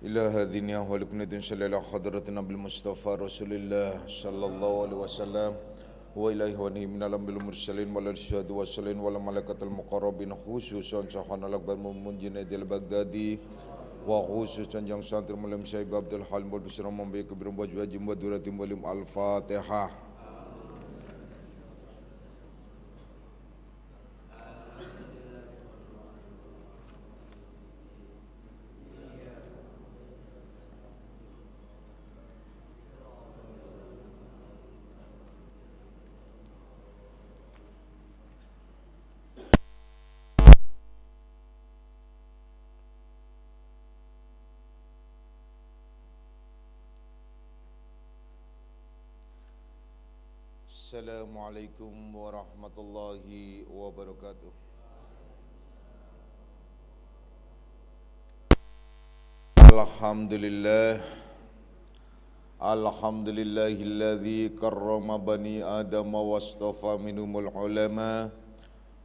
إلى هذه النية ولكنة صلى الله حضرتنا بالمصطفى رسول الله صلى الله عليه وسلم وإليه ونهي من الأنبياء المرسلين والإرشاد والسلين والملائكة المقربين خصوصا سبحان الأكبر من جنيد البغدادي وخصوصا yang santri mulim Syekh Abdul Halim Badusra membaik kebirum wajib maduratim walim al-Fatihah. Assalamualaikum warahmatullahi wabarakatuh. Alhamdulillahilladzi karrama bani Adam wastafa minhumul ulama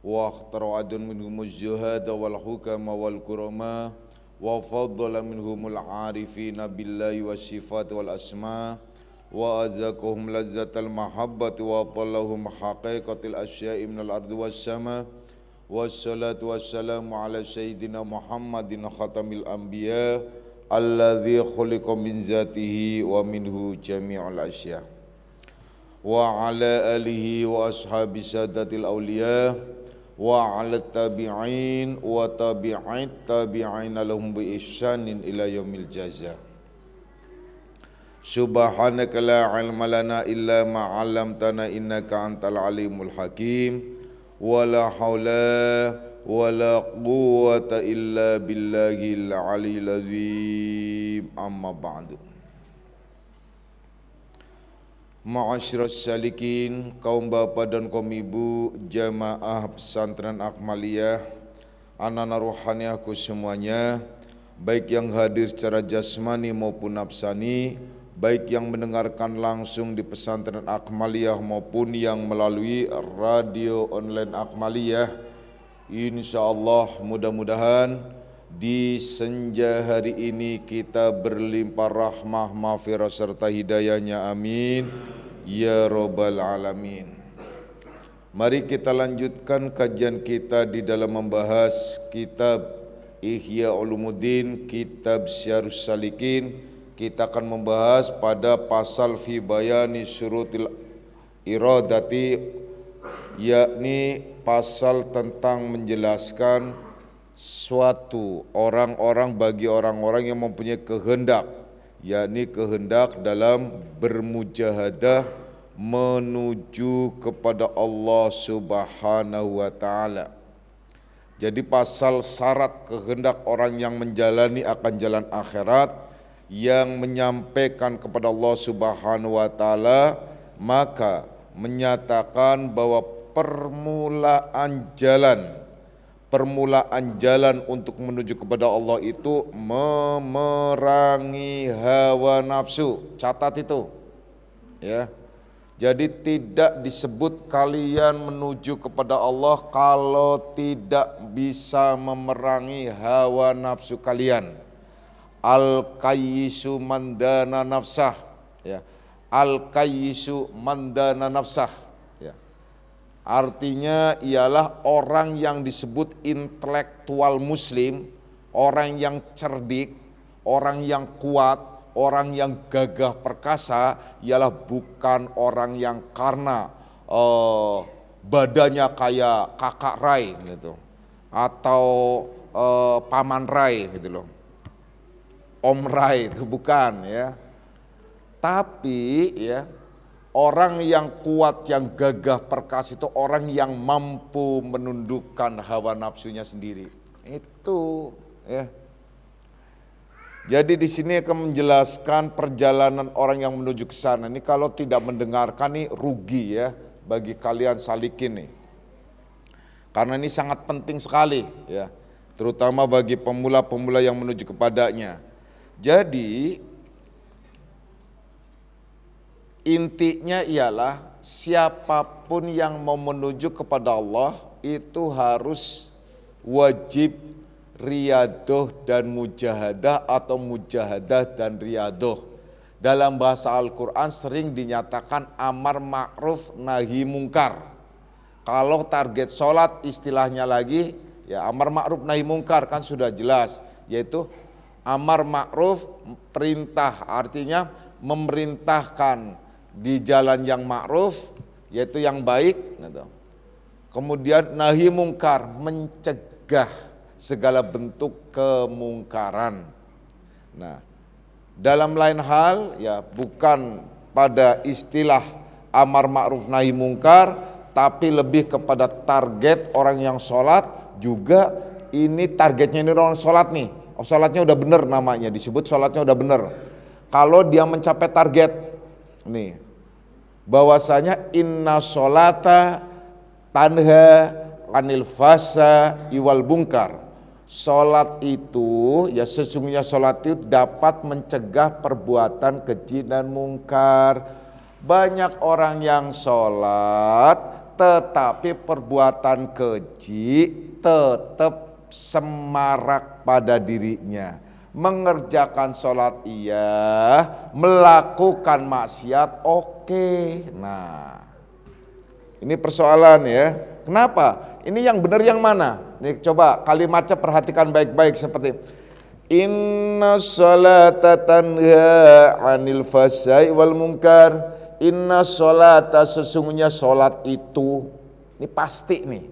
wa akhtara adun minhumuz zuhada wal hukama wal kurama wa faddala minhumul arifina billahi was sifat wal asma wa azakuhum lazzatal mahabbati wa tallahum haqiqatil asya'i minal ardi was sama wassalatu wassalamu ala sayyidina Muhammadin khatamil anbiya alladzi khuliqa min zatihi wa minhu jami'ul asya wa ala alihi wa ashabi sadatil awliya wa ala tabi'in wa tabi'it tabi'in lahum bi ihsanin ila yaumil jaza. Subhanaka la ilma lana illa ma 'allamtana innaka antal alimul hakim wa la haula wa la quwwata illa billahil aliyil azim amma ba'du. Ma'asyiras salikin, kaum bapak dan kaum ibu jamaah pesantren Akmaliyah, anak-anak rohaniahku semuanya, baik yang hadir secara jasmani maupun nafsani, baik yang mendengarkan langsung di pesantren Akmaliyah maupun yang melalui radio online Akmaliyah. Insyaallah mudah-mudahan di senja hari ini kita berlimpah rahmah, maghfirah serta hidayahnya, amin ya rabbal alamin. Mari kita lanjutkan kajian kita di dalam membahas kitab Ihya Ulumuddin, kitab Syarhus Salikin. Kita akan membahas pada pasal fi bayani syurutil iradati, yakni pasal tentang menjelaskan suatu bagi orang-orang yang mempunyai kehendak, yakni kehendak dalam bermujahadah menuju kepada Allah Subhanahu wa taala. Jadi pasal syarat kehendak orang yang menjalani akan jalan akhirat, yang menyampaikan kepada Allah Subhanahu wa taala, maka menyatakan bahwa permulaan jalan untuk menuju kepada Allah itu memerangi hawa nafsu. Catat itu ya. Jadi tidak disebut kalian menuju kepada Allah kalau tidak bisa memerangi hawa nafsu kalian. Al-kayyisu mandana nafsah, ya. Al-kayyisu mandana nafsah, ya. Artinya ialah orang yang disebut intelektual muslim, orang yang cerdik, orang yang kuat, orang yang gagah perkasa, ialah bukan orang yang karena badannya kayak kakak Rai gitu, atau paman Rai gitu loh, Om Rai, itu bukan ya. Tapi ya, orang yang kuat, yang gagah perkasa itu orang yang mampu menundukkan hawa nafsunya sendiri. Itu ya. Jadi di sini akan menjelaskan perjalanan orang yang menuju ke sana. Ini kalau tidak mendengarkan nih rugi ya bagi kalian salikin nih. Karena ini sangat penting sekali ya, terutama bagi pemula-pemula yang menuju kepadanya. Jadi intinya ialah siapapun yang mau menuju kepada Allah itu harus wajib riyadoh dan mujahadah atau mujahadah dan riyadoh. Dalam bahasa Al-Quran sering dinyatakan amar ma'ruf nahi mungkar. Kalau target sholat istilahnya lagi ya amar ma'ruf nahi mungkar kan sudah jelas, yaitu amar ma'ruf perintah, artinya memerintahkan di jalan yang ma'ruf yaitu yang baik. Kemudian nahi mungkar, mencegah segala bentuk kemungkaran. Nah, dalam lain hal ya bukan pada istilah amar ma'ruf nahi mungkar, tapi lebih kepada target orang yang sholat juga. Ini targetnya ini orang sholat nih, sholatnya udah bener, namanya disebut sholatnya udah bener. Kalau dia mencapai target nih, bahwasanya inna sholata tanha anil fasa iwal bungkar. Sholat itu ya sesungguhnya sholat itu dapat mencegah perbuatan keji dan mungkar. Banyak orang yang sholat tetapi perbuatan keji tetap semarak pada dirinya. Mengerjakan sholat iya, melakukan maksiat oke. Nah, ini persoalan ya. Kenapa? Ini yang benar yang mana? Nih coba kalimatnya perhatikan baik-baik seperti inna sholata tanha anil fasai wal munkar. Inna sholata, sesungguhnya sholat itu, ini pasti nih.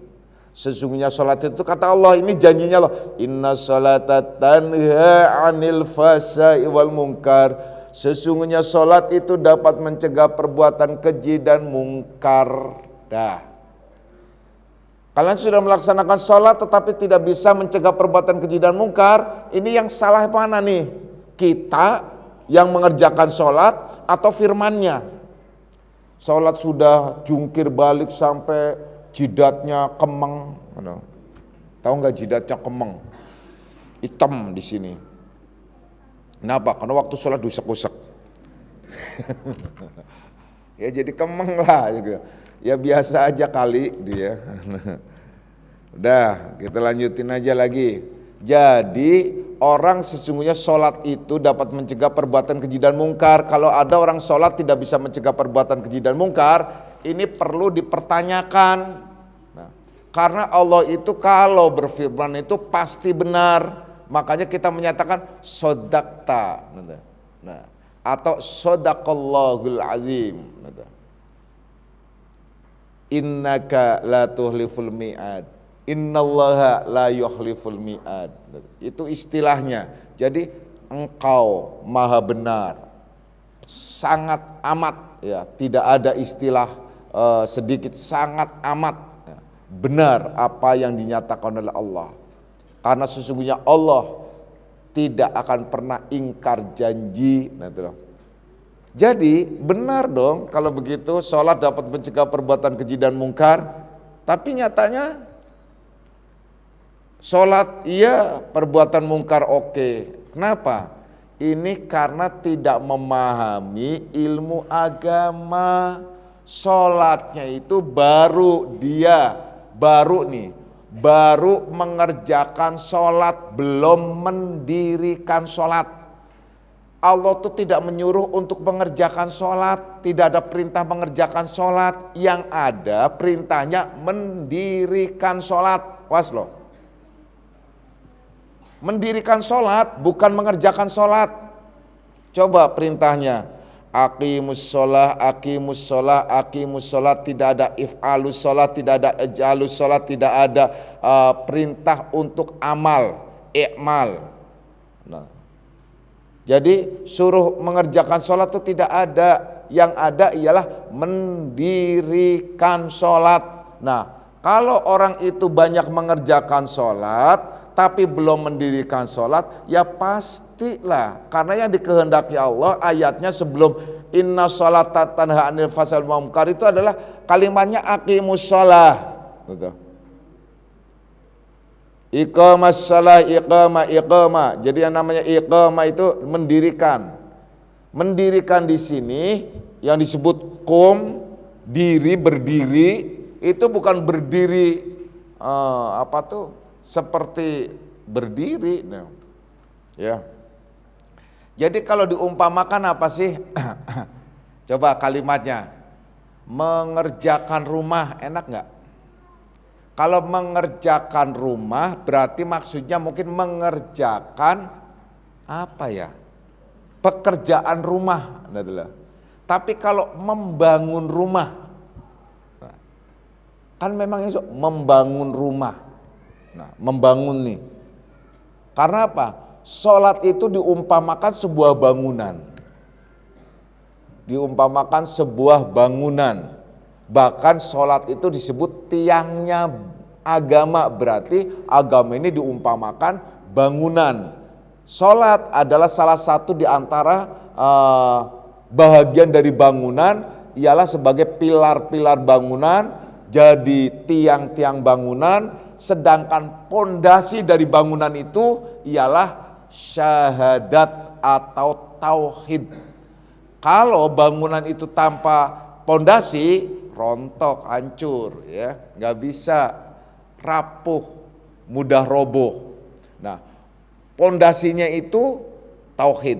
Sesungguhnya sholat itu kata Allah, ini janjinya Allah. Inna sholata tanha anil fasai wal munkar. Sesungguhnya sholat itu dapat mencegah perbuatan keji dan mungkar. Dah. Kalian sudah melaksanakan sholat tetapi tidak bisa mencegah perbuatan keji dan mungkar. Ini yang salah mana nih? Kita yang mengerjakan sholat atau firmannya? Sholat sudah jungkir balik sampai jidatnya kemeng. Tahu nggak jidatnya kemeng? Hitam di sini. Kenapa? Karena waktu sholat diusek-usek. Ya jadi kemeng lah gitu. Ya biasa aja kali dia. Udah, kita lanjutin aja lagi. Jadi orang sesungguhnya sholat itu dapat mencegah perbuatan keji dan mungkar. Kalau ada orang sholat tidak bisa mencegah perbuatan keji dan mungkar, ini perlu dipertanyakan. Nah, karena Allah itu kalau berfirman itu pasti benar. Makanya kita menyatakan sodakta. Nah, atau sodaqallahul azim. Innaka la tuhliful mi'ad. Innallaha la yuhliful mi'ad. Itu istilahnya. Jadi engkau maha benar. Sangat amat ya, tidak ada istilah sedikit, sangat amat ya, benar apa yang dinyatakan oleh Allah. Karena sesungguhnya Allah tidak akan pernah ingkar janji. Jadi benar dong kalau begitu sholat dapat mencegah perbuatan keji dan mungkar. Tapi nyatanya sholat iya, perbuatan mungkar oke. Kenapa? Ini karena tidak memahami ilmu agama. Sholatnya itu baru mengerjakan sholat, belum mendirikan sholat. Allah itu tidak menyuruh untuk mengerjakan sholat, tidak ada perintah mengerjakan sholat, yang ada perintahnya mendirikan sholat. Was loh, mendirikan sholat bukan mengerjakan sholat. Coba perintahnya, aqimus sholah, aqimus sholah, aqimus sholat, tidak ada if'alus sholat, tidak ada ij'alus sholat, tidak ada perintah untuk amal, i'mal. Nah, jadi suruh mengerjakan sholat itu tidak ada. Yang ada ialah mendirikan sholat. Nah, kalau orang itu banyak mengerjakan sholat tapi belum mendirikan sholat, ya pastilah. Karena yang dikehendaki Allah ayatnya sebelum inna sholata tanha anil fahsya'i wal munkar itu adalah kalimatnya aqimus sholah. Iqamas salah, iqama. Jadi yang namanya iqama itu mendirikan. Mendirikan di sini yang disebut qum, berdiri itu bukan berdiri seperti berdiri. Nah, ya. Jadi kalau diumpamakan apa sih? Coba kalimatnya, mengerjakan rumah enak nggak? Kalau mengerjakan rumah berarti maksudnya mungkin mengerjakan apa ya? Pekerjaan rumah. Tapi kalau membangun rumah, kan memang itu membangun rumah. Nah, membangun nih. Karena apa? Sholat itu diumpamakan sebuah bangunan. Diumpamakan sebuah bangunan. Bahkan sholat itu disebut tiangnya agama. Berarti agama ini diumpamakan bangunan. Sholat adalah salah satu di antara bahagian dari bangunan, ialah sebagai pilar-pilar bangunan, jadi tiang-tiang bangunan. Sedangkan pondasi dari bangunan itu ialah syahadat atau tauhid. Kalau bangunan itu tanpa pondasi, rontok, hancur, ya, nggak bisa, rapuh, mudah roboh. Nah, pondasinya itu tauhid,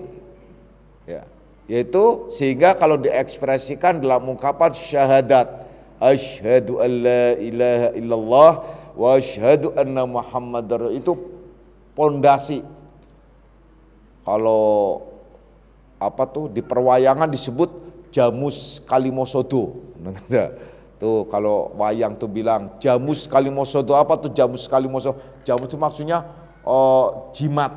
ya, yaitu sehingga kalau diekspresikan dalam ungkapan syahadat, asyhadu an la ilaha illallah wa asyhadu anna muhammadar, itu pondasi. Kalau di perwayangan disebut jamus kalimosodo. Tuh kalau wayang tuh bilang jamus kalimosodo, apa tuh jamus kalimosodo? Jamus itu maksudnya jimat.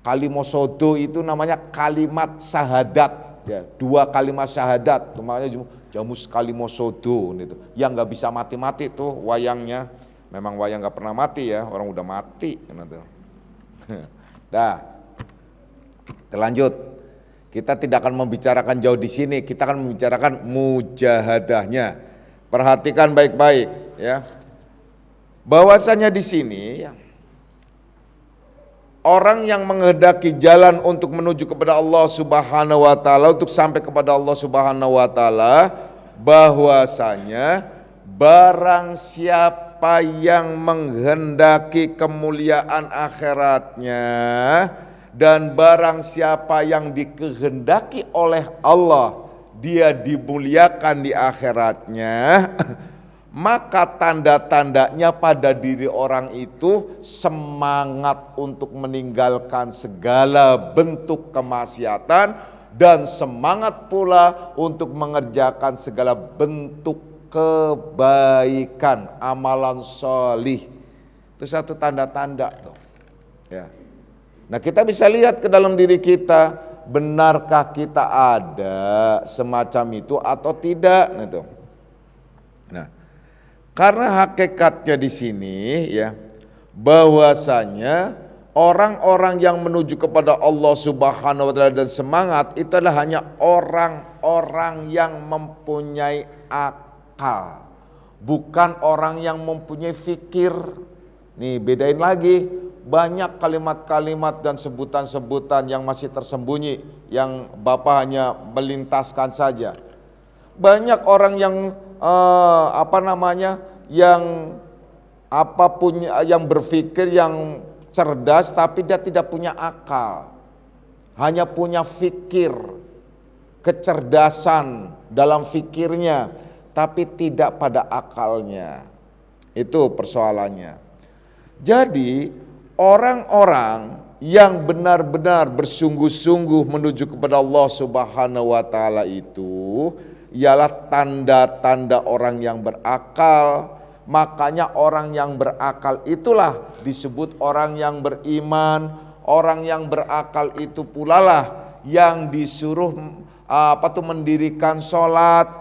Kalimosodo itu namanya kalimat syahadat, ya, 2 kalimat syahadat, itu makanya jamus kalimosodo gitu. Yang nggak bisa mati-mati tuh wayangnya, memang wayang nggak pernah mati ya, orang udah mati. Dah, lanjut. Kita tidak akan membicarakan jauh di sini, kita akan membicarakan mujahadahnya. Perhatikan baik-baik, ya. Bahwasanya di sini ya, orang yang menghendaki jalan untuk menuju kepada Allah Subhanahu wa taala, untuk sampai kepada Allah Subhanahu wa taala, bahwasanya barang siapa yang menghendaki kemuliaan akhiratnya dan barang siapa yang dikehendaki oleh Allah dia dimuliakan di akhiratnya, maka tanda-tandanya pada diri orang itu semangat untuk meninggalkan segala bentuk kemaksiatan dan semangat pula untuk mengerjakan segala bentuk kebaikan, amalan sholih. Itu satu tanda-tanda tuh, ya. Nah, kita bisa lihat ke dalam diri kita, benarkah kita ada semacam itu atau tidak, gitu. Nah, karena hakikatnya di sini ya, bahwasanya orang-orang yang menuju kepada Allah Subhanahu wa taala dan semangat itu adalah hanya orang-orang yang mempunyai akal, bukan orang yang mempunyai fikir. Nih, bedain lagi. Banyak kalimat-kalimat dan sebutan-sebutan yang masih tersembunyi, yang Bapak hanya melintaskan saja. Banyak orang yang yang berpikir, yang cerdas, tapi dia tidak punya akal. Hanya punya fikir, kecerdasan dalam fikirnya, tapi tidak pada akalnya. Itu persoalannya. Jadi orang-orang yang benar-benar bersungguh-sungguh menuju kepada Allah Subhanahu wa taala itu ialah tanda-tanda orang yang berakal. Makanya orang yang berakal itulah disebut orang yang beriman. Orang yang berakal itu pula lah yang disuruh mendirikan sholat,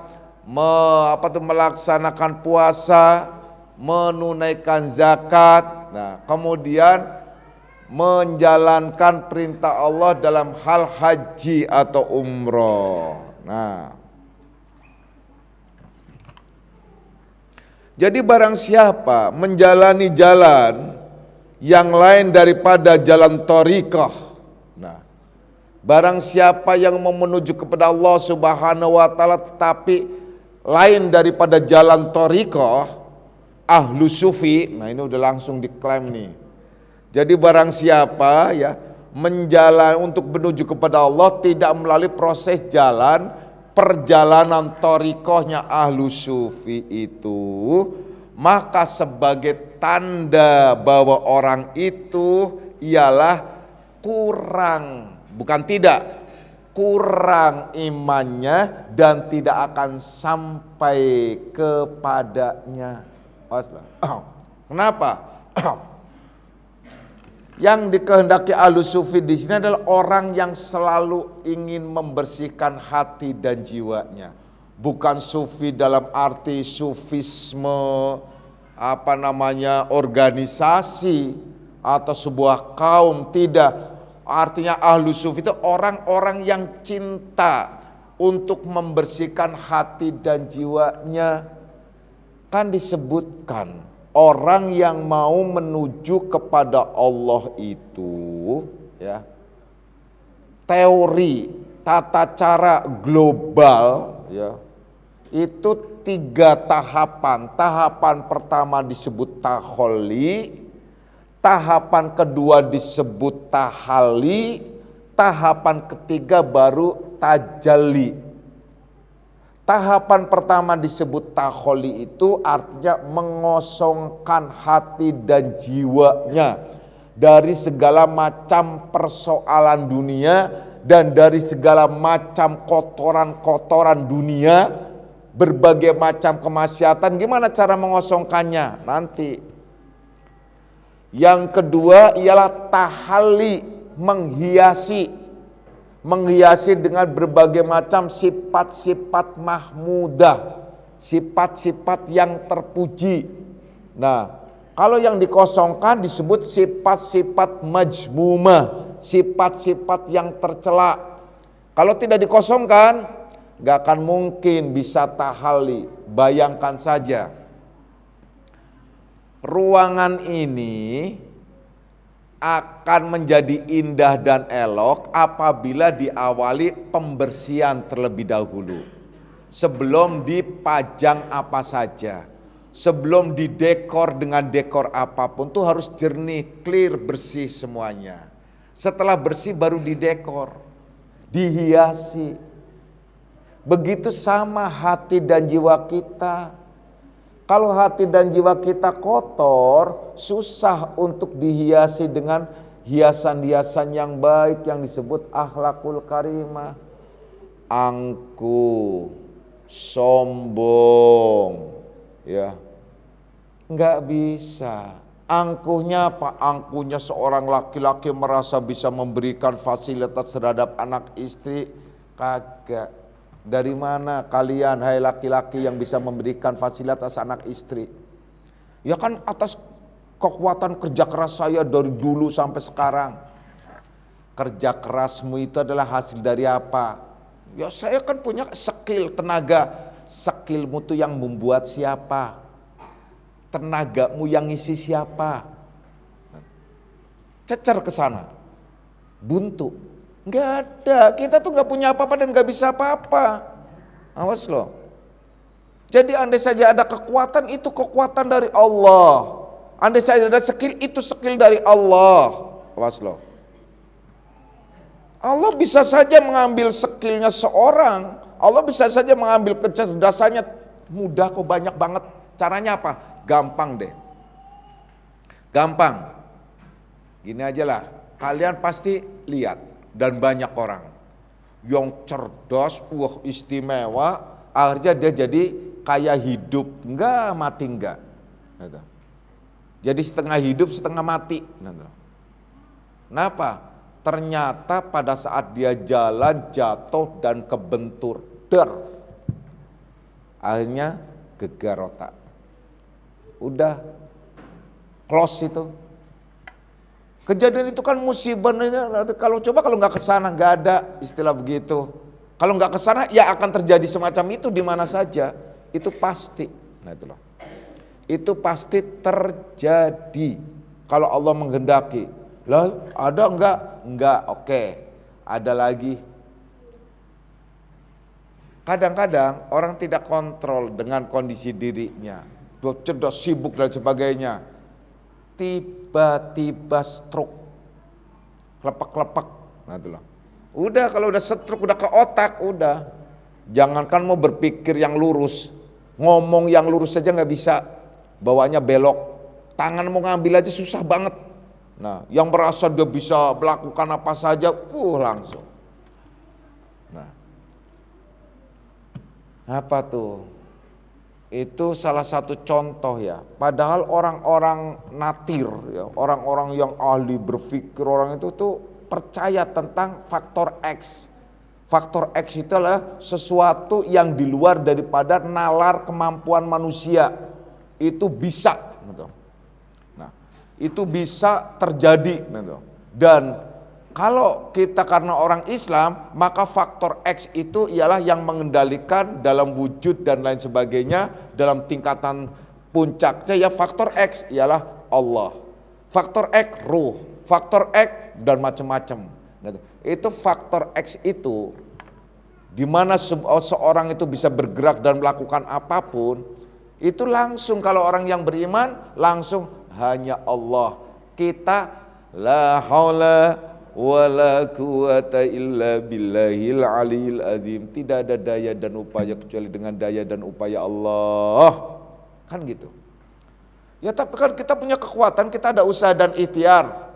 melaksanakan puasa, menunaikan zakat. Nah, kemudian menjalankan perintah Allah dalam hal haji atau umroh. Nah, jadi barang siapa menjalani jalan yang lain daripada jalan thariqah, nah, barang siapa yang mau menuju kepada Allah Subhanahu wa taala tetapi lain daripada jalan thariqah, ahlu sufi, nah ini udah langsung diklaim nih. Jadi barang siapa ya untuk menuju kepada Allah tidak melalui proses perjalanan thariqahnya ahlu sufi itu, maka sebagai tanda bahwa orang itu ialah kurang imannya dan tidak akan sampai kepadanya. Kenapa? Yang dikehendaki ahlu sufi di sini adalah orang yang selalu ingin membersihkan hati dan jiwanya. Bukan sufi dalam arti sufisme, organisasi atau sebuah kaum, tidak. Artinya ahlu sufi itu orang-orang yang cinta untuk membersihkan hati dan jiwanya. Kan disebutkan orang yang mau menuju kepada Allah itu ya, teori tata cara global ya, itu 3 tahapan. Tahapan pertama disebut taholli, tahapan kedua disebut tahalli, tahapan ketiga baru tajalli. Tahapan pertama disebut taholli, itu artinya mengosongkan hati dan jiwanya dari segala macam persoalan dunia dan dari segala macam kotoran-kotoran dunia, berbagai macam kemaksiatan. Gimana cara mengosongkannya? Nanti. Yang kedua ialah tahalli, menghiasi dengan berbagai macam sifat-sifat mahmudah, sifat-sifat yang terpuji. Nah, kalau yang dikosongkan disebut sifat-sifat majmumah, sifat-sifat yang tercela. Kalau tidak dikosongkan, gak akan mungkin bisa tahalli. Bayangkan saja, ruangan ini akan menjadi indah dan elok apabila diawali pembersihan terlebih dahulu. Sebelum dipajang apa saja, sebelum didekor dengan dekor apapun, tuh harus jernih, clear, bersih semuanya. Setelah bersih baru didekor, dihiasi. Begitu sama hati dan jiwa kita. Kalau hati dan jiwa kita kotor, susah untuk dihiasi dengan hiasan-hiasan yang baik yang disebut akhlakul karimah. Angkuh, sombong, ya, nggak bisa. Angkuhnya apa? Angkuhnya seorang laki-laki merasa bisa memberikan fasilitas terhadap anak istri, kagak. Dari mana kalian, hai laki-laki, yang bisa memberikan fasilitas anak istri? Ya kan atas kekuatan kerja keras saya dari dulu sampai sekarang. Kerja kerasmu itu adalah hasil dari apa? Ya saya kan punya skill, tenaga. Skillmu tuh yang membuat siapa? Tenagamu yang ngisi siapa? Cecer ke sana, buntu. Nggak ada, kita tuh nggak punya apa-apa dan nggak bisa apa-apa. Awas loh. Jadi andai saja ada kekuatan, itu kekuatan dari Allah. Andai saja ada skill, itu skill dari Allah. Awas loh. Allah bisa saja mengambil skillnya seorang, Allah bisa saja mengambil kecerdasannya. Mudah kok, banyak banget. Caranya apa? Gampang deh. Gampang. Gini aja lah, kalian pasti lihat. Dan banyak orang yang cerdas, istimewa, akhirnya dia jadi kaya hidup, enggak mati enggak. Jadi setengah hidup setengah mati. Kenapa? Ternyata pada saat dia jalan jatuh dan kebentur, akhirnya gegar otak. Udah close itu. Kejadian itu kan musibah. Kalau nggak kesana, nggak ada istilah begitu. Kalau nggak kesana, ya akan terjadi semacam itu di mana saja. Itu pasti. Nah itulah. Itu pasti terjadi. Kalau Allah menghendaki. Lah ada enggak? Enggak. Oke. Ada lagi. Kadang-kadang orang tidak kontrol dengan kondisi dirinya. Cerdas, sibuk dan sebagainya. tiba-tiba stroke, kelepak-kelepak. Nah itulah. Udah kalau udah stroke, udah ke otak, udah. Jangankan mau berpikir yang lurus, ngomong yang lurus saja nggak bisa, bawanya belok. Tangan mau ngambil aja susah banget. Nah, yang merasa dia bisa melakukan apa saja, langsung. Nah, apa tuh? Itu salah satu contoh ya. Padahal orang-orang natir, ya, orang-orang yang ahli berpikir, orang itu tuh percaya tentang faktor X. Faktor X itu adalah sesuatu yang di luar daripada nalar kemampuan manusia. Itu bisa, gitu. Nah, itu bisa terjadi, gitu. Dan kalau kita karena orang Islam, maka faktor X itu ialah yang mengendalikan dalam wujud dan lain sebagainya, dalam tingkatan puncaknya ya faktor X ialah Allah. Faktor X ruh, faktor X dan macam-macam. Itu faktor X itu, di mana seorang itu bisa bergerak dan melakukan apapun, itu langsung kalau orang yang beriman, langsung hanya Allah. Kita la haula wala quwata illa billahil aliyil azim. Tidak ada daya dan upaya kecuali dengan daya dan upaya Allah. Kan gitu. Ya tapi kan kita punya kekuatan, kita ada usaha dan ikhtiar.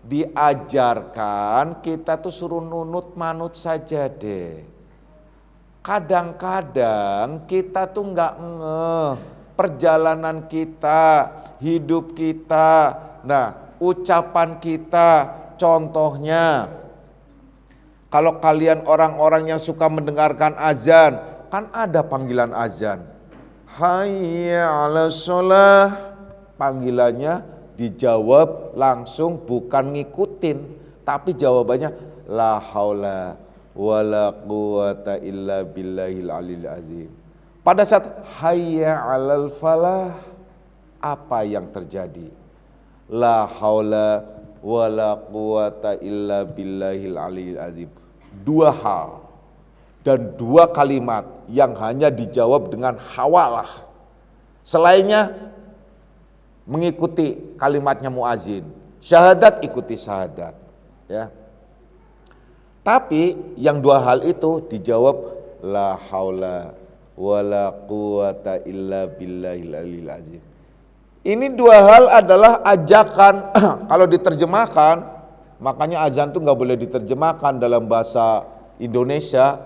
Diajarkan kita tuh suruh nunut manut saja deh. Kadang-kadang kita tuh nggak ngeh perjalanan kita, hidup kita, nah ucapan kita. Contohnya, kalau kalian orang-orang yang suka mendengarkan azan, kan ada panggilan azan. Hayya 'alas shalah. Panggilannya dijawab langsung, bukan ngikutin, tapi jawabannya la haula wala quwata illa billahil aliyil azim. Pada saat hayya 'alal falah, apa yang terjadi? La haula wala quwata illa billahil aliyil azim. Dua hal dan dua kalimat yang hanya dijawab dengan hawalah. Selainnya mengikuti kalimatnya muazin. Syahadat ikuti syahadat, ya. Tapi yang dua hal itu dijawab la haula wala quwata illa billahil aliyil azim. Ini dua hal adalah ajakan. Kalau diterjemahkan, makanya azan itu nggak boleh diterjemahkan dalam bahasa Indonesia.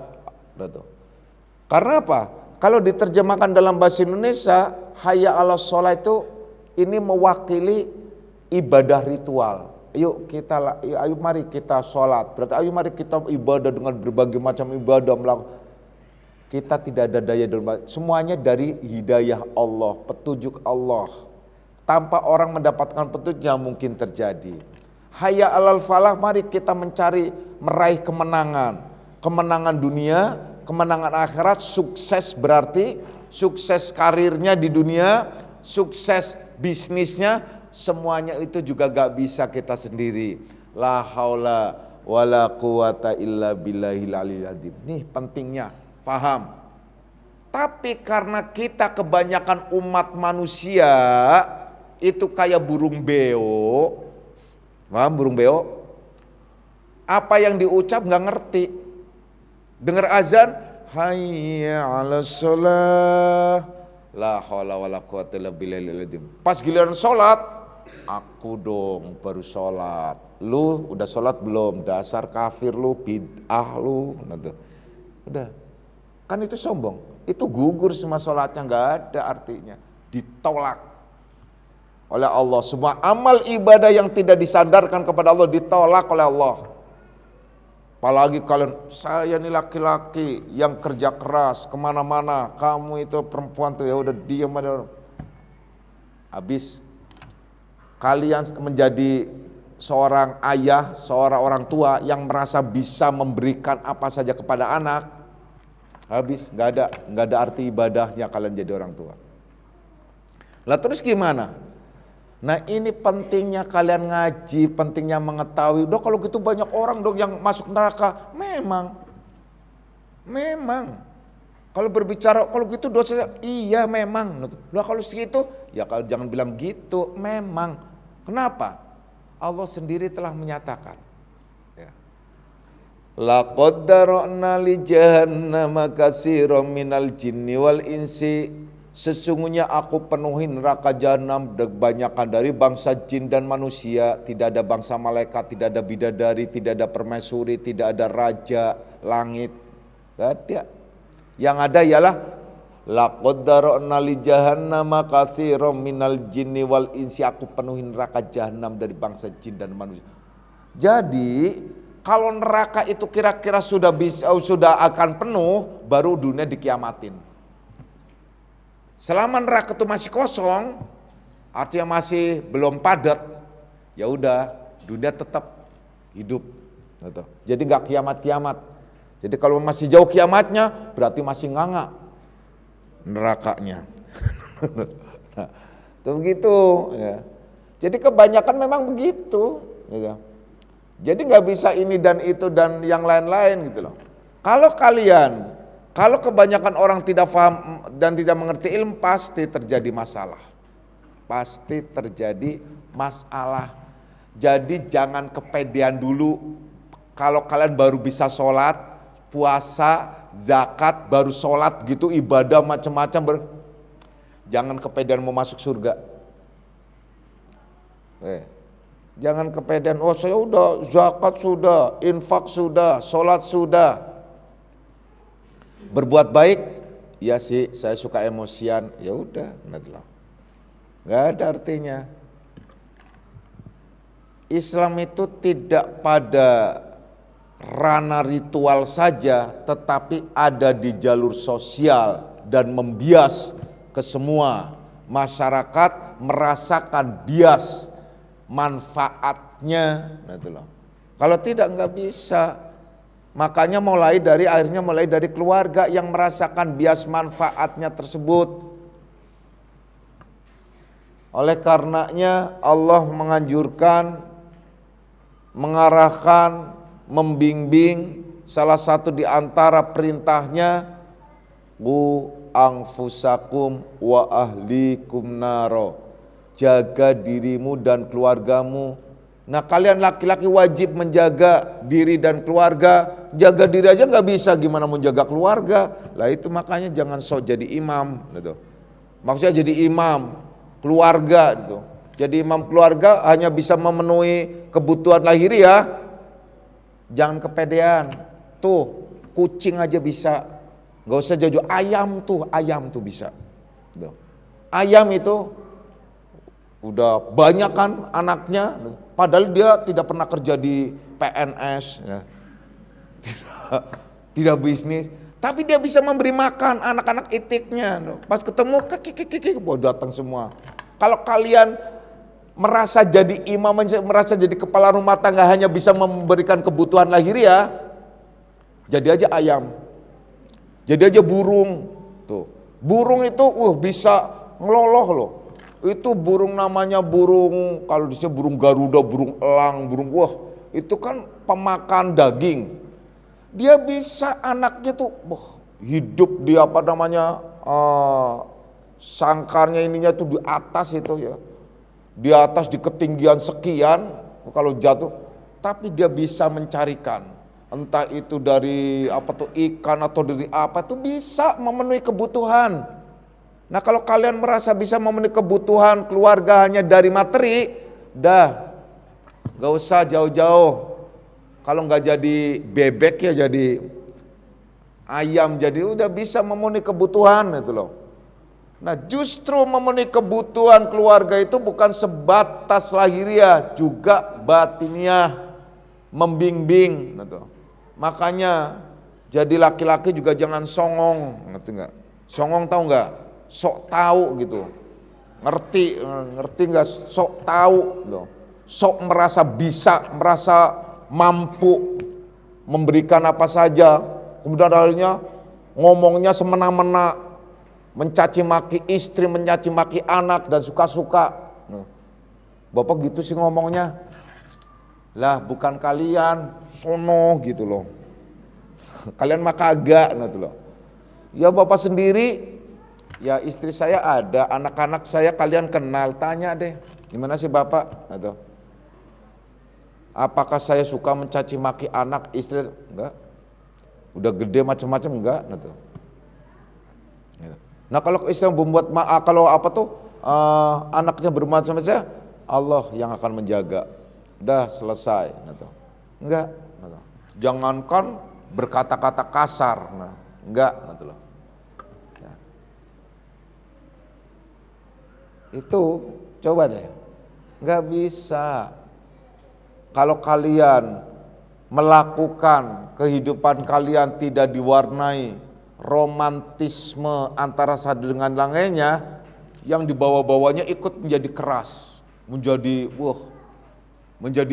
Karena apa? Kalau diterjemahkan dalam bahasa Indonesia, hayya 'alas shalah itu ini mewakili ibadah ritual. Ayo mari kita sholat. Berarti ayo mari kita ibadah dengan berbagai macam ibadah. Kita tidak ada daya dan semuanya dari hidayah Allah, petunjuk Allah. Tanpa orang mendapatkan petunjuk yang mungkin terjadi. Hayya 'alal falah, mari kita mencari meraih kemenangan. Kemenangan dunia, kemenangan akhirat, sukses berarti sukses karirnya di dunia, sukses bisnisnya, semuanya itu juga gak bisa kita sendiri. La haula wala quwata illa billahil aliyil azim. Nih pentingnya, paham. Tapi karena kita kebanyakan umat manusia itu kayak burung beo. Paham burung beo? Apa yang diucap gak ngerti. Dengar azan, hayya 'alas shalah, la haula wala quwata illa billahil azim. Pas giliran sholat, aku dong baru sholat. Lu udah sholat belum? Dasar kafir lu, bid'ah lu. Udah, kan itu sombong. Itu gugur semua sholatnya, gak ada artinya. Ditolak oleh Allah. Semua amal ibadah yang tidak disandarkan kepada Allah ditolak oleh Allah. Apalagi kalian, saya ini laki-laki yang kerja keras kemana-mana, kamu itu perempuan tuh ya udah diam aja. Habis kalian menjadi seorang ayah, seorang orang tua yang merasa bisa memberikan apa saja kepada anak, habis nggak ada arti ibadahnya kalian jadi orang tua. Lah terus gimana? Nah ini pentingnya kalian ngaji, pentingnya mengetahui. Udah kalau gitu banyak orang dong yang masuk neraka. Memang. Kalau berbicara kalau gitu dosa, iya memang. Lah kalau segitu, ya kalau jangan bilang gitu, memang. Kenapa? Allah sendiri telah menyatakan. Ya. Laqad dara'na li jahannama katsiran minal jinni wal insi. Sesungguhnya aku penuhi neraka jahanam kebanyakan dari bangsa jin dan manusia. Tidak ada bangsa malaikat, tidak ada bidadari, tidak ada permaisuri, tidak ada raja langit. Gak ada. Yang ada ialah laqad dara'na li jahannama katsiran minal jinni wal insi. Aku penuhi neraka jahanam dari bangsa jin dan manusia. Jadi kalau neraka itu kira-kira sudah akan penuh, baru dunia dikiamatin. Selama neraka itu masih kosong, artinya masih belum padat, ya udah dunia tetap hidup. Gitu. Jadi nggak kiamat-kiamat. Jadi kalau masih jauh kiamatnya, berarti masih nganga nerakanya. Nah, itu begitu. Ya. Jadi kebanyakan memang begitu. Gitu. Jadi nggak bisa ini dan itu dan yang lain-lain gitu loh. Kalau kebanyakan orang tidak paham dan tidak mengerti ilmu, pasti terjadi masalah. Pasti terjadi masalah. Jadi jangan kepedean dulu. Kalau kalian baru bisa sholat, puasa, zakat, baru sholat gitu, ibadah macam-macam. Jangan kepedean mau masuk surga. Jangan kepedean, oh saya udah zakat sudah, infak sudah, sholat sudah. Berbuat baik, ya sih saya suka emosian, ya udah, nggak ada artinya. Islam itu tidak pada ranah ritual saja, tetapi ada di jalur sosial dan membias ke semua masyarakat merasakan bias manfaatnya. Kalau tidak nggak bisa. Makanya mulai dari keluarga yang merasakan bias manfaatnya tersebut. Oleh karenanya Allah menganjurkan, mengarahkan, membimbing, salah satu di antara perintahnya, qu anfusakum wa ahlikum naro. Jaga dirimu dan keluargamu. Nah kalian laki-laki wajib menjaga diri dan keluarga. Jaga diri aja nggak bisa, gimana mau jaga keluarga? Lah itu makanya jangan sok jadi imam gitu. Maksudnya jadi imam keluarga gitu. Jadi imam keluarga hanya bisa memenuhi kebutuhan lahiriah. Jangan kepedean. Tuh kucing aja bisa. Nggak usah jauh, ayam tuh bisa. Tuh. Ayam itu udah banyak kan anaknya, padahal dia tidak pernah kerja di PNS, ya. tidak bisnis, tapi dia bisa memberi makan anak-anak itiknya. Pas ketemu kiki datang semua. Kalau kalian merasa jadi imam, merasa jadi kepala rumah tangga hanya bisa memberikan kebutuhan lahiriah, jadi aja ayam, jadi aja burung. Tuh, burung itu bisa ngeloloh loh. Itu burung namanya burung, kalau di sini burung Garuda, burung elang, itu kan pemakan daging. Dia bisa anaknya tuh hidup di sangkarnya ininya tuh di atas itu ya. Di atas di ketinggian sekian kalau jatuh, tapi dia bisa mencarikan. Entah itu dari ikan atau dari apa, tuh bisa memenuhi kebutuhan. Nah kalau kalian merasa bisa memenuhi kebutuhan keluarga hanya dari materi, gak usah jauh-jauh. Kalau nggak jadi bebek ya jadi ayam, jadi udah bisa memenuhi kebutuhan itu loh. Nah justru memenuhi kebutuhan keluarga itu bukan sebatas lahiriah, juga batiniah, membimbing gitu. Makanya jadi laki-laki juga jangan songong, ngerti nggak? Songong tahu nggak? Sok tahu gitu, ngerti nggak? Sok tahu loh, sok merasa bisa, merasa mampu memberikan apa saja, kemudian akhirnya ngomongnya semena-mena, mencaci maki istri, mencaci maki anak dan suka-suka. Bapak gitu sih ngomongnya, lah bukan kalian sono gitu loh, kalian mah kagak gitu loh. Ya bapak sendiri. Ya istri saya ada, anak-anak saya kalian kenal, tanya deh. Gimana sih Bapak? Atau apakah saya suka mencaci maki anak, istri? Enggak. Udah gede macam-macam enggak? Gitu. Nah kalau istri membuat kalau anaknya bermacam-macam, Allah yang akan menjaga. Udah selesai. Gitu. Enggak. Gitu. Jangankan berkata-kata kasar, nah, enggak. Gitu loh. Ya. Itu coba deh, enggak bisa. Kalau kalian melakukan kehidupan kalian tidak diwarnai romantisme antara satu dengan lainnya, yang dibawa-bawanya ikut menjadi keras, menjadi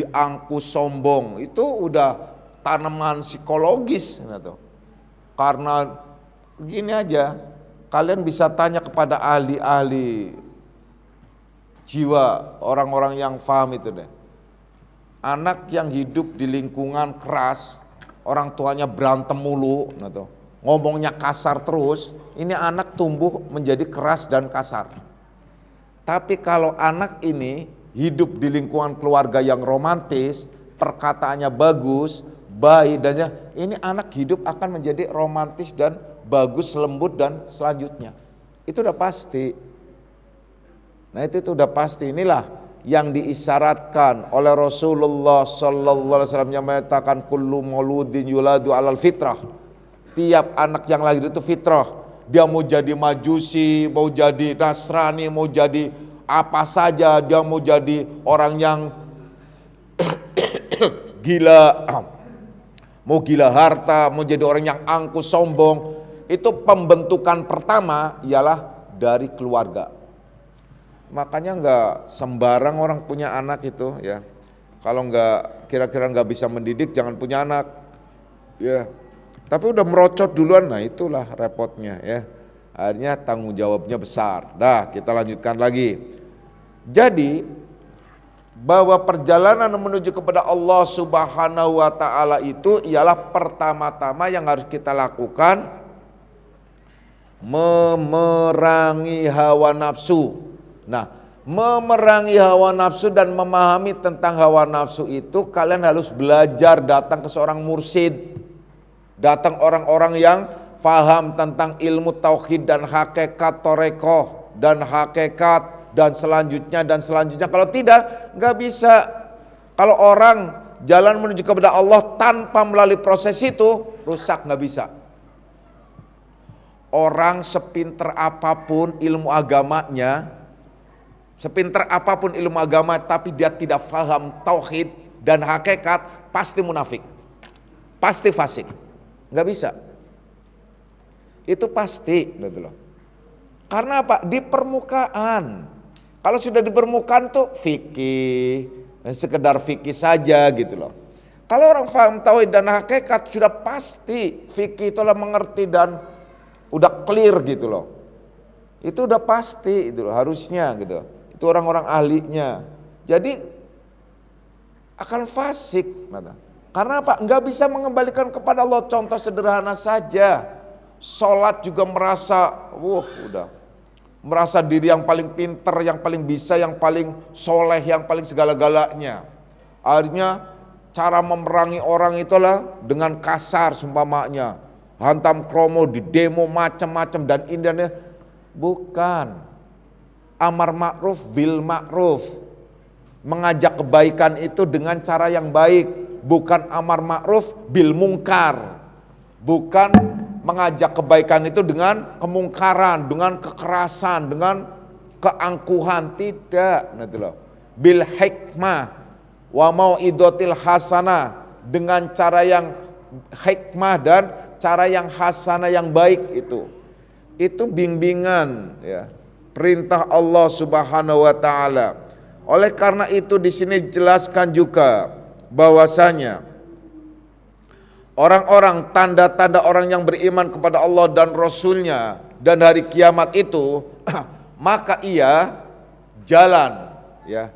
angkuh sombong, itu udah tanaman psikologis gitu. Karena gini aja, kalian bisa tanya kepada ahli-ahli jiwa, orang-orang yang paham itu deh. Anak yang hidup di lingkungan keras, orang tuanya berantem mulu, gitu, ngomongnya kasar terus, ini anak tumbuh menjadi keras dan kasar. Tapi kalau anak ini hidup di lingkungan keluarga yang romantis, perkataannya bagus, baik, dan ini anak hidup akan menjadi romantis dan bagus, lembut dan selanjutnya. Itu udah pasti. Nah itu udah pasti. Inilah yang diisyaratkan oleh Rasulullah sallallahu alaihi wasallam yang mengatakan kullu mauludin yuladu alal fitrah. Tiap anak yang lahir itu fitrah. Dia mau jadi majusi, mau jadi Nasrani, mau jadi apa saja, dia mau jadi orang yang gila, mau gila harta, mau jadi orang yang angkuh sombong. Itu pembentukan pertama ialah dari keluarga. Makanya nggak sembarang orang punya anak itu ya. Kalau nggak kira-kira nggak bisa mendidik, jangan punya anak. Ya. Tapi udah merocot duluan, nah itulah repotnya ya. Akhirnya tanggung jawabnya besar. Dah, kita lanjutkan lagi. Jadi bahwa perjalanan menuju kepada Allah Subhanahu wa taala itu ialah pertama-tama yang harus kita lakukan memerangi hawa nafsu. Nah, memerangi hawa nafsu dan memahami tentang hawa nafsu itu kalian harus belajar datang ke seorang mursyid. Datang orang-orang yang faham tentang ilmu tauhid dan hakikat torekoh dan hakikat dan selanjutnya. Kalau tidak, nggak bisa. Kalau orang jalan menuju kepada Allah tanpa melalui proses itu, rusak, nggak bisa. Orang sepinter apapun ilmu agamanya, tapi dia tidak faham tauhid dan hakikat, pasti munafik, pasti fasik, nggak bisa. Itu pasti, gitu loh. Karena apa? Di permukaan. Kalau sudah di permukaan tuh fikih, sekedar fikih saja gitu loh. Kalau orang faham tauhid dan hakikat sudah pasti fikih itulah mengerti dan udah clear gitu loh. Itu udah pasti itu loh, harusnya gitu. Itu orang-orang ahlinya. Jadi akan fasik. Karena apa? Enggak bisa mengembalikan kepada Allah. Contoh sederhana saja. Sholat juga merasa diri yang paling pinter, yang paling bisa, yang paling soleh, yang paling segala-galanya. Akhirnya cara memerangi orang itulah dengan kasar seumpamanya. Hantam kromo di demo macam-macam dan indahnya. Bukan. Amar ma'ruf bil ma'ruf, mengajak kebaikan itu dengan cara yang baik, bukan amar ma'ruf bil mungkar, bukan mengajak kebaikan itu dengan kemungkaran, dengan kekerasan, dengan keangkuhan, tidak. Bil hikmah wa mau'idotil hasanah, dengan cara yang hikmah dan cara yang hasanah yang baik itu bimbingan ya. Perintah Allah Subhanahu wa taala. Oleh karena itu di sini dijelaskan juga bahwasanya orang-orang, tanda-tanda orang yang beriman kepada Allah dan Rasul-Nya dan hari kiamat itu maka ia jalan ya.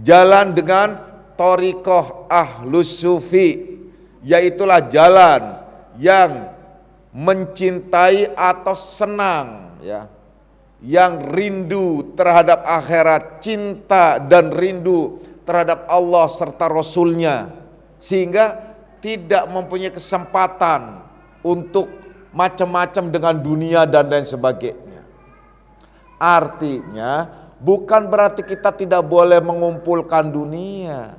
Jalan dengan thariqah ahlus sufi, yaitulah jalan yang mencintai atau senang ya. yang rindu terhadap akhirat, cinta dan rindu terhadap Allah serta Rasulnya, sehingga tidak mempunyai kesempatan untuk macam-macam dengan dunia dan lain sebagainya. Artinya bukan berarti kita tidak boleh mengumpulkan dunia.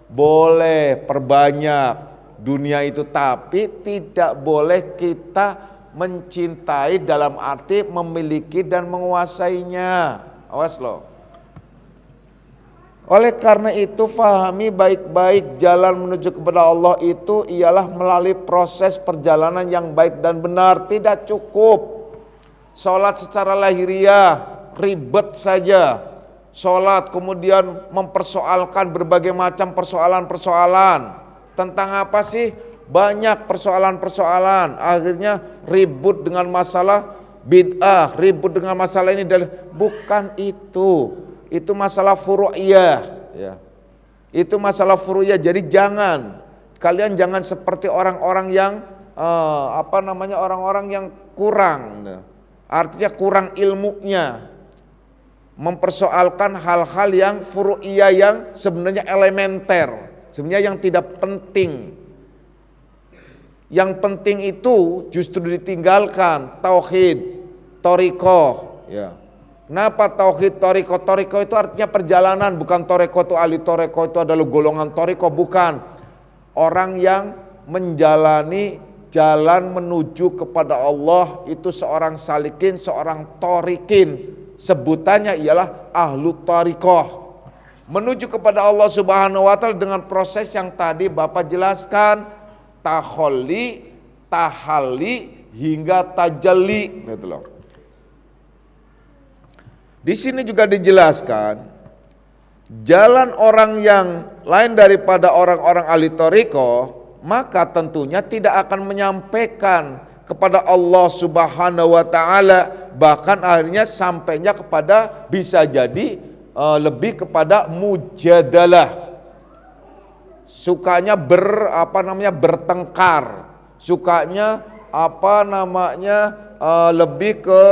Boleh perbanyak dunia itu, tapi tidak boleh kita mencintai dalam arti memiliki dan menguasainya. Awas loh. Oleh karena itu fahami baik-baik jalan menuju kepada Allah itu ialah melalui proses perjalanan yang baik dan benar. Tidak cukup sholat secara lahiriah, ribet saja. Sholat kemudian mempersoalkan berbagai macam persoalan-persoalan. Tentang apa sih? Banyak persoalan-persoalan. Akhirnya ribut dengan masalah bid'ah, ribut dengan masalah ini. Bukan itu. Itu masalah furu'iyah, ya. Itu masalah furu'iyah. Jadi kalian jangan seperti orang-orang yang orang-orang yang kurang, artinya kurang ilmunya, mempersoalkan hal-hal yang furu'iyah yang sebenarnya elementer, sebenarnya yang tidak penting. Yang penting itu justru ditinggalkan, tauhid, thariqah, ya. Kenapa tauhid, thariqah? Thariqah itu artinya perjalanan, bukan thariqah itu ahli thariqah itu adalah golongan thariqah, bukan. Orang yang menjalani jalan menuju kepada Allah itu seorang salikin, seorang thariqin. Sebutannya ialah ahlu thariqah. Menuju kepada Allah Subhanahu wa taala dengan proses yang tadi Bapak jelaskan, tahalli, tahalli hingga tajalli, gitu loh. Di sini juga dijelaskan jalan orang yang lain daripada orang-orang ahli thariqah, maka tentunya tidak akan menyampaikan kepada Allah Subhanahu wa taala, bahkan akhirnya sampainya kepada bisa jadi lebih kepada mujadalah. Sukanya bertengkar, sukanya lebih ke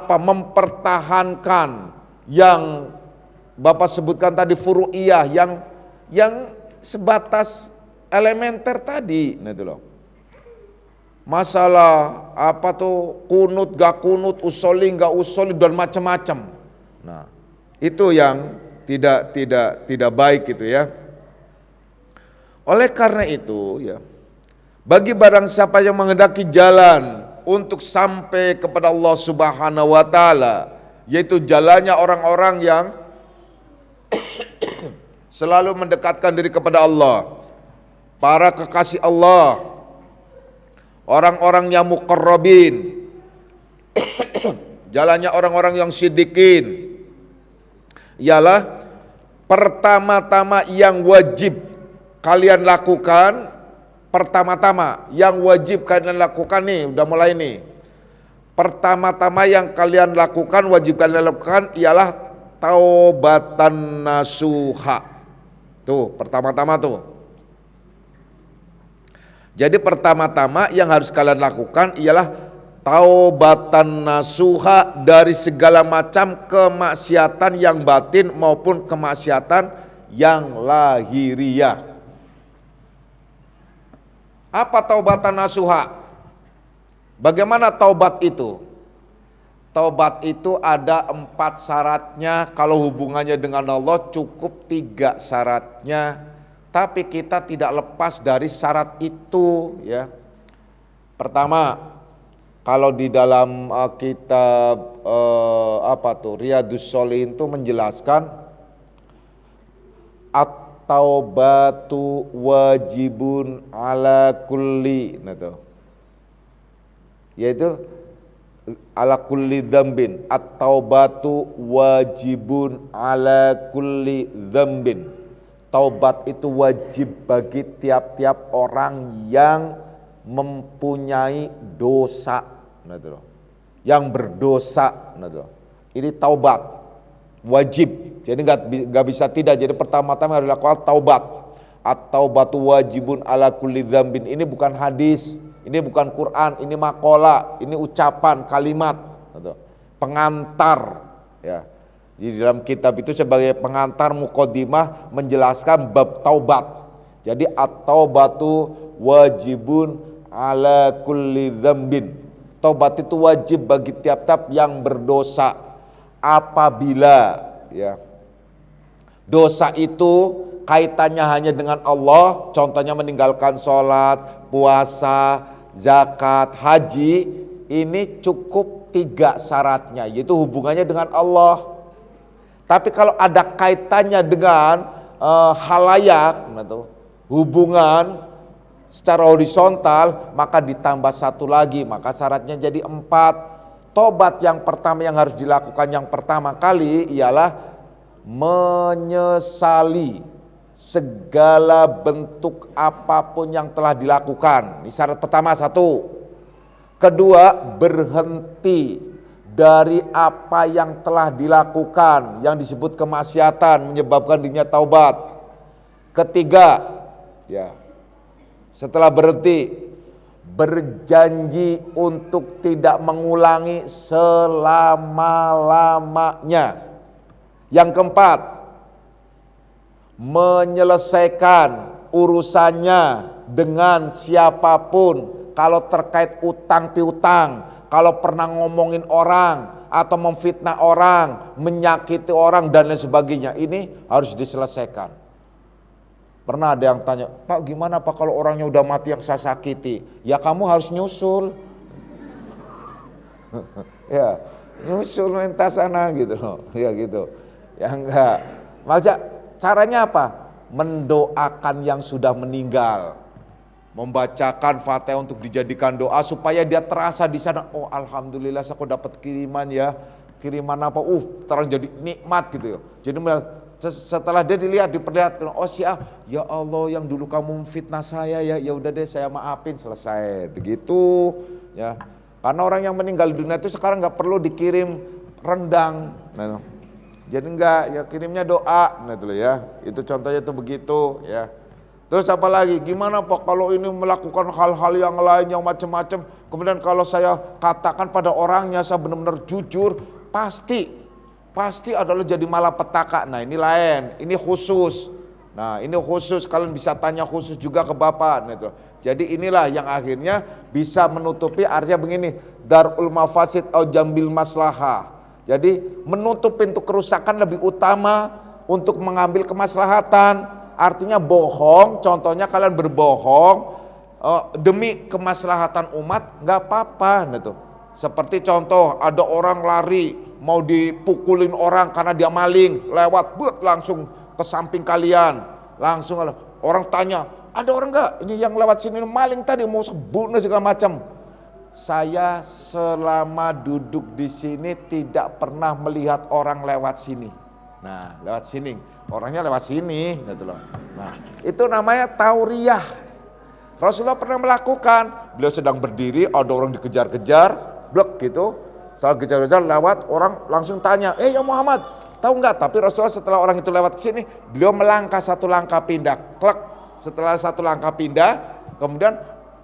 mempertahankan yang Bapak sebutkan tadi furu'iyah yang sebatas elementer tadi, nah itu loh. Masalah kunut gak kunut, usoli gak usoli dan macam-macam. Nah, itu yang tidak baik gitu ya. Oleh karena itu ya, bagi barang siapa yang menghendaki jalan untuk sampai kepada Allah Subhanahu wa taala, yaitu jalannya orang-orang yang selalu mendekatkan diri kepada Allah, para kekasih Allah, orang-orang yang muqarrabin, jalannya orang-orang yang siddiqin, ialah pertama-tama yang wajib kalian lakukan. Pertama-tama yang wajib kalian lakukan nih, udah mulai nih. Pertama-tama yang kalian lakukan, wajib kalian lakukan ialah taubatan nasuha. Tuh, pertama-tama tuh. Jadi pertama-tama yang harus kalian lakukan ialah taubatan nasuha dari segala macam kemaksiatan yang batin maupun kemaksiatan yang lahiriah. Apa taubatan nasuha? Bagaimana taubat itu? Taubat itu ada 4 syaratnya. Kalau hubungannya dengan Allah cukup 3 syaratnya. Tapi kita tidak lepas dari syarat itu ya. Pertama, kalau di dalam kitab Riyadhus Shalihin itu menjelaskan at-taubatu wajibun ala kulli, yaitu ala kulli dzambin. At-taubatu wajibun ala kulli dzambin. Taubat itu wajib bagi tiap-tiap orang yang mempunyai dosa, yang berdosa. Ini taubat wajib. Jadi nggak bisa tidak. Jadi pertama-tama harus dilakukan taubat. At-taubatu wajibun ala kulli dzambin. Ini bukan hadis, ini bukan Quran, ini maqala, ini ucapan, kalimat. pengantar ya. Di dalam kitab itu sebagai pengantar muqaddimah menjelaskan bab taubat. Jadi at-taubatu wajibun ala kulli dzambin. Taubat itu wajib bagi tiap-tiap yang berdosa apabila ya dosa itu kaitannya hanya dengan Allah, contohnya meninggalkan sholat, puasa, zakat, haji, ini cukup 3 syaratnya, yaitu hubungannya dengan Allah. Tapi kalau ada kaitannya dengan halayak, hubungan secara horizontal, maka ditambah 1 lagi, maka syaratnya jadi 4. Tobat yang pertama yang harus dilakukan yang pertama kali ialah menyesali segala bentuk apapun yang telah dilakukan. Ini syarat pertama 1. Kedua, berhenti dari apa yang telah dilakukan yang disebut kemaksiatan menyebabkan dirinya taubat. Ketiga, ya, setelah berhenti berjanji untuk tidak mengulangi selama-lamanya. Yang keempat, menyelesaikan urusannya dengan siapapun. Kalau terkait utang piutang, kalau pernah ngomongin orang atau memfitnah orang, menyakiti orang dan lain sebagainya, ini harus diselesaikan. Pernah ada yang tanya, Pak gimana Pak kalau orangnya udah mati yang saya sakiti? Ya kamu harus nyusul. Ya, nyusul minta sana gitu loh. Ya gitu. Ya enggak. Maksudnya caranya apa? Mendoakan yang sudah meninggal. Membacakan Fatihah untuk dijadikan doa supaya dia terasa di sana. Oh alhamdulillah saya kok dapat kiriman ya. Kiriman apa? Terang jadi nikmat gitu ya. Jadi setelah dia dilihat diperlihatkan, oh ya Allah yang dulu kamu fitnah saya ya udah deh saya maafin, selesai. Begitu ya. Karena orang yang meninggal di dunia itu sekarang nggak perlu dikirim rendang. Nah, jadi enggak ya kirimnya doa, nah itu loh ya. Itu contohnya tuh begitu ya. Terus apa lagi? Gimana Pak kalau ini melakukan hal-hal yang lain yang macam-macam, kemudian kalau saya katakan pada orangnya saya benar-benar jujur, pasti adalah jadi malapetaka. Nah ini lain, ini khusus. Nah ini khusus, kalian bisa tanya khusus juga ke Bapak. Nah, itu. Jadi inilah yang akhirnya bisa menutupi, artinya begini, darul mafasid au jambil maslahah. Jadi menutup pintu kerusakan lebih utama untuk mengambil kemaslahatan. Artinya bohong, contohnya kalian berbohong demi kemaslahatan umat, nggak apa-apa. Nah, tuh. Seperti contoh ada orang lari mau dipukulin orang karena dia maling, lewat langsung ke samping kalian, langsung orang tanya, ada orang nggak? Ini yang lewat sini maling tadi mau bunuh segala macam. Saya selama duduk di sini tidak pernah melihat orang lewat sini. Nah, lewat sini, orangnya lewat sini, gitu loh. Nah, itu namanya tauriyah. Rasulullah pernah melakukan, beliau sedang berdiri, ada orang dikejar-kejar, blek gitu. Saat kejar-kejar lewat, orang langsung tanya, ya Muhammad, tahu nggak? Tapi Rasulullah setelah orang itu lewat sini, beliau melangkah 1 langkah pindah, klek. Setelah 1 langkah pindah, kemudian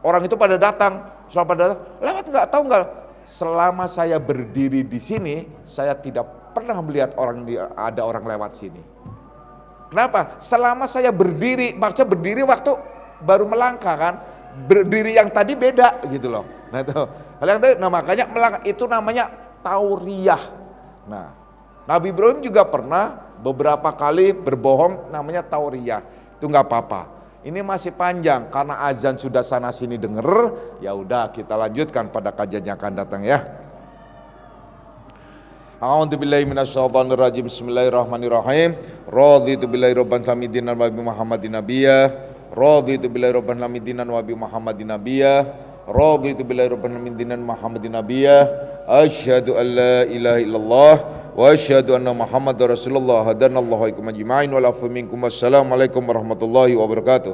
orang itu pada datang, lewat nggak? Tahu nggak? Selama saya berdiri di sini, saya tidak pernah melihat ada orang lewat sini. Kenapa? Selama saya berdiri, maksudnya berdiri waktu baru melangkah kan, berdiri yang tadi beda gitu loh. Nah itu, makanya melangkah itu namanya tauriyah. Nah, Nabi Ibrahim juga pernah beberapa kali berbohong, namanya tauriyah. Itu nggak apa-apa. Ini masih panjang karena azan sudah sana sini denger. Ya udah kita lanjutkan pada kajian yang akan datang ya. A'udzubillahi minasyaitonir rajim. Bismillahirrahmanirrahim. Raditu billahi rabban hamidinan wa bi Muhammadin nabiyya. Raditu billahi rabban hamidinan wa bi Muhammadin nabiyya. Raditu billahi rabban hamidinan Muhammadin nabiyya. Asyhadu an la ilaha illallah wa asyhadu anna Muhammadar Rasulullah. Hadanallahu ikum ajma'in wa lafu minkum. Wassalamualaikum warahmatullahi wabarakatuh.